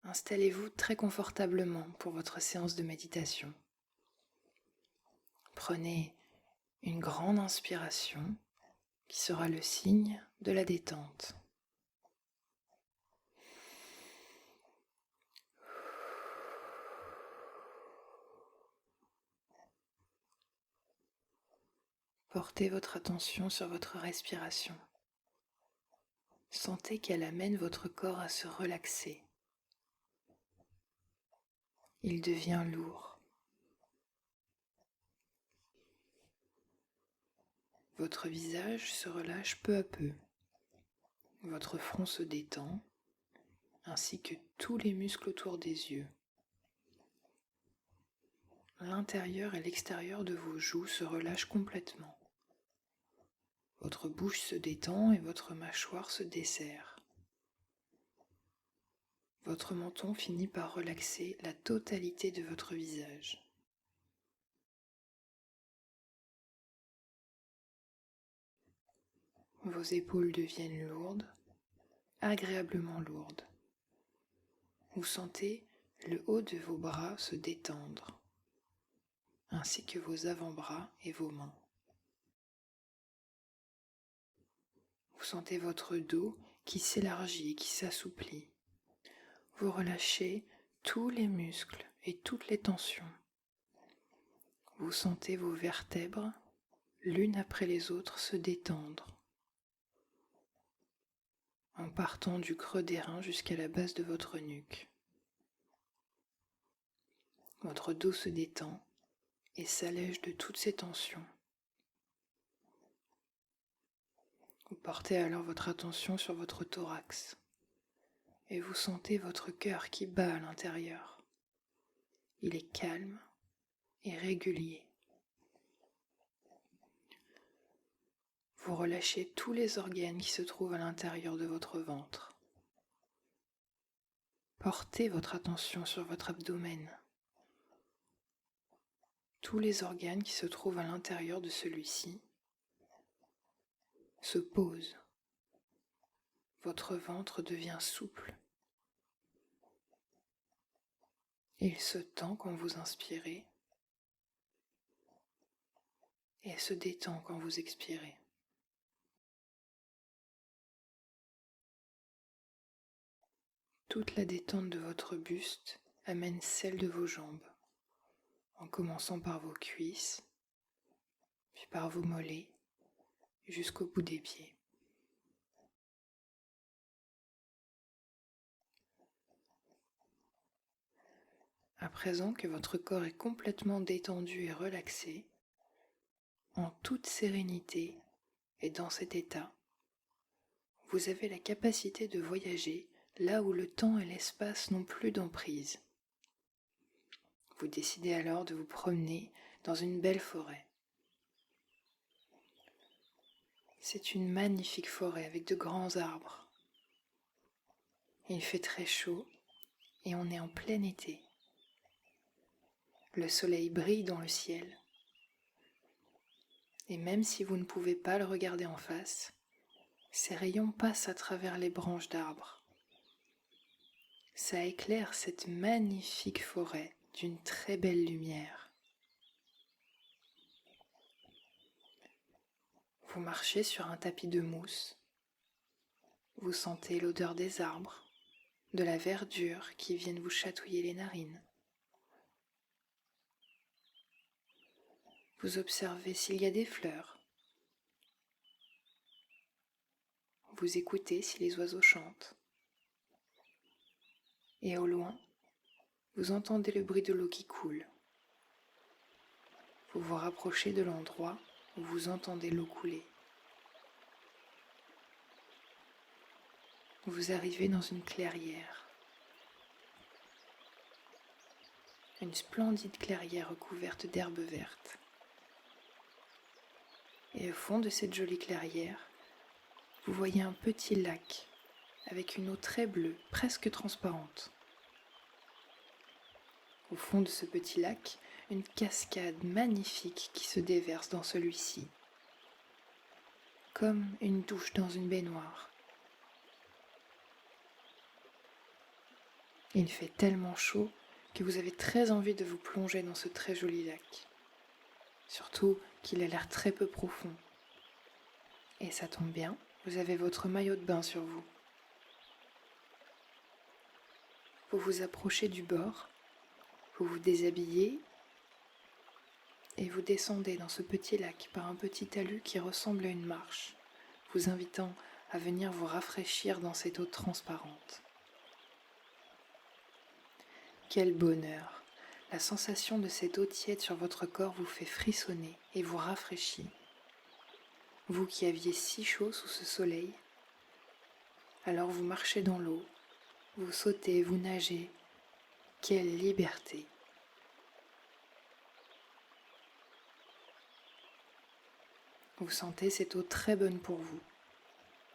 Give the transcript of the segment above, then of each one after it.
Installez-vous très confortablement pour votre séance de méditation. Prenez une grande inspiration qui sera le signe de la détente. Portez votre attention sur votre respiration. Sentez qu'elle amène votre corps à se relaxer. Il devient lourd. Votre visage se relâche peu à peu. Votre front se détend, ainsi que tous les muscles autour des yeux. L'intérieur et l'extérieur de vos joues se relâchent complètement. Votre bouche se détend et votre mâchoire se desserre. Votre menton finit par relaxer la totalité de votre visage. Vos épaules deviennent lourdes, agréablement lourdes. Vous sentez le haut de vos bras se détendre, ainsi que vos avant-bras et vos mains. Vous sentez votre dos qui s'élargit et qui s'assouplit. Vous relâchez tous les muscles et toutes les tensions. Vous sentez vos vertèbres, l'une après les autres, se détendre, en partant du creux des reins jusqu'à la base de votre nuque. Votre dos se détend et s'allège de toutes ces tensions. Vous portez alors votre attention sur votre thorax et vous sentez votre cœur qui bat à l'intérieur. Il est calme et régulier. Vous relâchez tous les organes qui se trouvent à l'intérieur de votre ventre. Portez votre attention sur votre abdomen. Tous les organes qui se trouvent à l'intérieur de celui-ci se posent. Votre ventre devient souple. Il se tend quand vous inspirez et se détend quand vous expirez. Toute la détente de votre buste amène celle de vos jambes, en commençant par vos cuisses, puis par vos mollets, jusqu'au bout des pieds. À présent que votre corps est complètement détendu et relaxé, en toute sérénité et dans cet état, vous avez la capacité de voyager là où le temps et l'espace n'ont plus d'emprise. Vous décidez alors de vous promener dans une belle forêt. C'est une magnifique forêt avec de grands arbres. Il fait très chaud et on est en plein été. Le soleil brille dans le ciel. Et même si vous ne pouvez pas le regarder en face, ses rayons passent à travers les branches d'arbres. Ça éclaire cette magnifique forêt d'une très belle lumière. Vous marchez sur un tapis de mousse. Vous sentez l'odeur des arbres, de la verdure qui viennent vous chatouiller les narines. Vous observez s'il y a des fleurs. Vous écoutez si les oiseaux chantent. Et au loin, vous entendez le bruit de l'eau qui coule. Vous vous rapprochez de l'endroit où vous entendez l'eau couler. Vous arrivez dans une clairière. Une splendide clairière recouverte d'herbes vertes. Et au fond de cette jolie clairière, vous voyez un petit lac avec une eau très bleue, presque transparente. Au fond de ce petit lac, une cascade magnifique qui se déverse dans celui-ci, comme une douche dans une baignoire. Il fait tellement chaud que vous avez très envie de vous plonger dans ce très joli lac. Surtout qu'il a l'air très peu profond. Et ça tombe bien, vous avez votre maillot de bain sur vous. Vous vous approchez du bord, vous vous déshabillez et vous descendez dans ce petit lac par un petit talus qui ressemble à une marche, vous invitant à venir vous rafraîchir dans cette eau transparente. Quel bonheur! La sensation de cette eau tiède sur votre corps vous fait frissonner et vous rafraîchit. Vous qui aviez si chaud sous ce soleil, alors vous marchez dans l'eau, vous sautez, vous nagez. Quelle liberté! Vous sentez cette eau très bonne pour vous.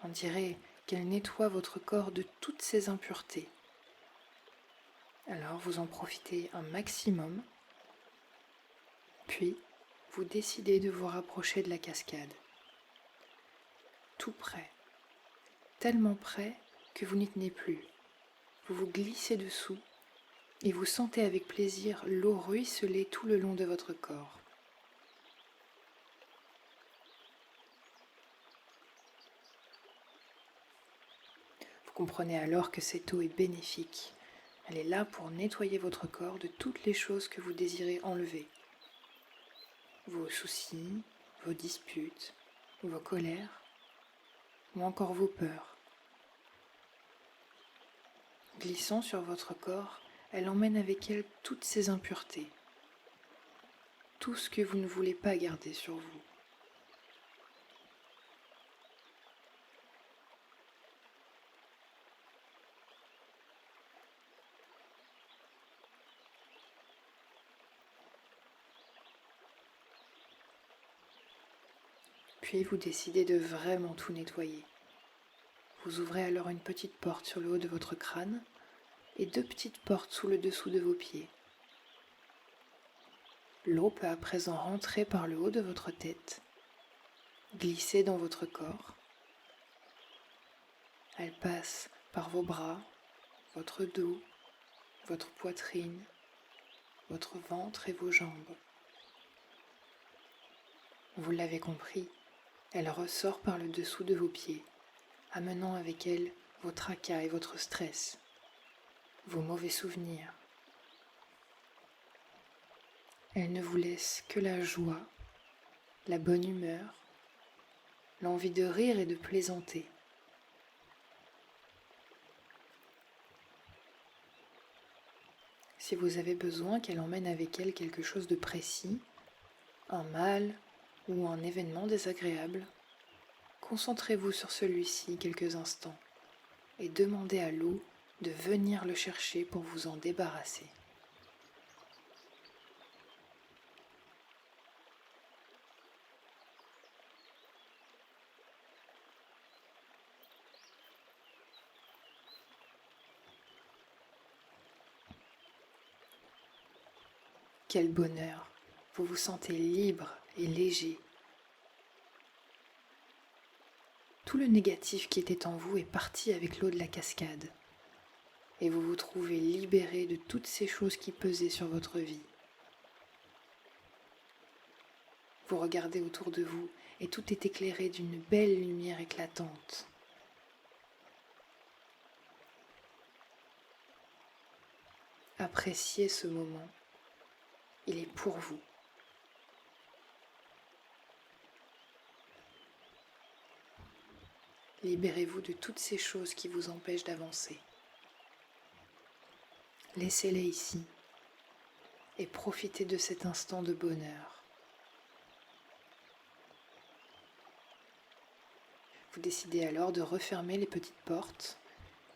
On dirait qu'elle nettoie votre corps de toutes ses impuretés. Alors vous en profitez un maximum, puis vous décidez de vous rapprocher de la cascade. Tout près, tellement près que vous n'y tenez plus. Vous vous glissez dessous et vous sentez avec plaisir l'eau ruisseler tout le long de votre corps. Vous comprenez alors que cette eau est bénéfique. Elle est là pour nettoyer votre corps de toutes les choses que vous désirez enlever. Vos soucis, vos disputes, vos colères, ou encore vos peurs. Glissant sur votre corps, elle emmène avec elle toutes ces impuretés, tout ce que vous ne voulez pas garder sur vous. Puis vous décidez de vraiment tout nettoyer. Vous ouvrez alors une petite porte sur le haut de votre crâne et 2 petites portes sous le dessous de vos pieds. L'eau peut à présent rentrer par le haut de votre tête, glisser dans votre corps. Elle passe par vos bras, votre dos, votre poitrine, votre ventre et vos jambes. Vous l'avez compris, elle ressort par le dessous de vos pieds, amenant avec elle vos tracas et votre stress, vos mauvais souvenirs. Elle ne vous laisse que la joie, la bonne humeur, l'envie de rire et de plaisanter. Si vous avez besoin qu'elle emmène avec elle quelque chose de précis, un mal ou un événement désagréable, concentrez-vous sur celui-ci quelques instants et demandez à l'eau de venir le chercher pour vous en débarrasser. Quel bonheur! Vous vous sentez libre et léger. Tout le négatif qui était en vous est parti avec l'eau de la cascade. Et vous vous trouvez libéré de toutes ces choses qui pesaient sur votre vie. Vous regardez autour de vous et tout est éclairé d'une belle lumière éclatante. Appréciez ce moment. Il est pour vous. Libérez-vous de toutes ces choses qui vous empêchent d'avancer. Laissez-les ici et profitez de cet instant de bonheur. Vous décidez alors de refermer les petites portes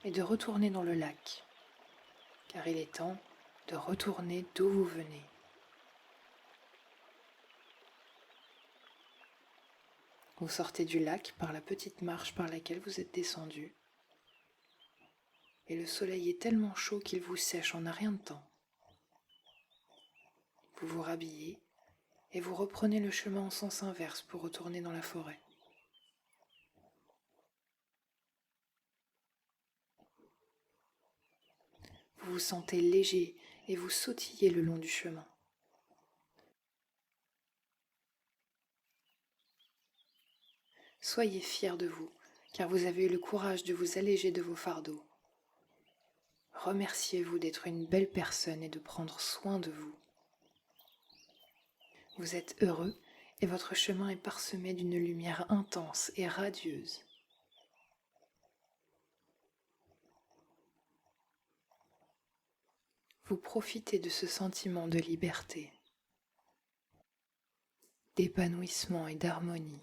et de retourner dans le lac, car il est temps de retourner d'où vous venez. Vous sortez du lac par la petite marche par laquelle vous êtes descendu. Et le soleil est tellement chaud qu'il vous sèche en un rien de temps. Vous vous rhabillez et vous reprenez le chemin en sens inverse pour retourner dans la forêt. Vous vous vous sentez léger et vous sautillez le long du chemin. Soyez fiers de vous, car vous avez eu le courage de vous alléger de vos fardeaux. Remerciez-vous d'être une belle personne et de prendre soin de vous. Vous êtes heureux et votre chemin est parsemé d'une lumière intense et radieuse. Vous profitez de ce sentiment de liberté, d'épanouissement et d'harmonie.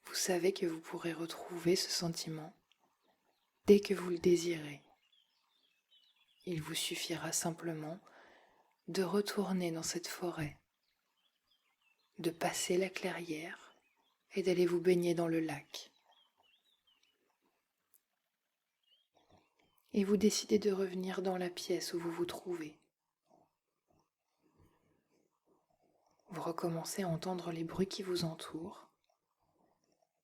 Vous savez que vous pourrez retrouver ce sentiment dès que vous le désirez. Il vous suffira simplement de retourner dans cette forêt, de passer la clairière et d'aller vous baigner dans le lac. Et vous décidez de revenir dans la pièce où vous vous trouvez. Vous recommencez à entendre les bruits qui vous entourent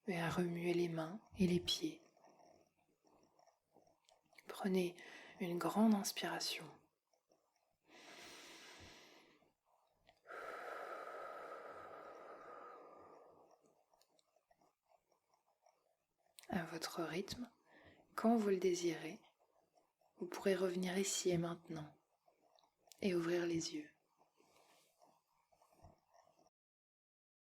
et à remuer les mains et les pieds. Prenez une grande inspiration. À votre rythme, quand vous le désirez, vous pourrez revenir ici et maintenant et ouvrir les yeux.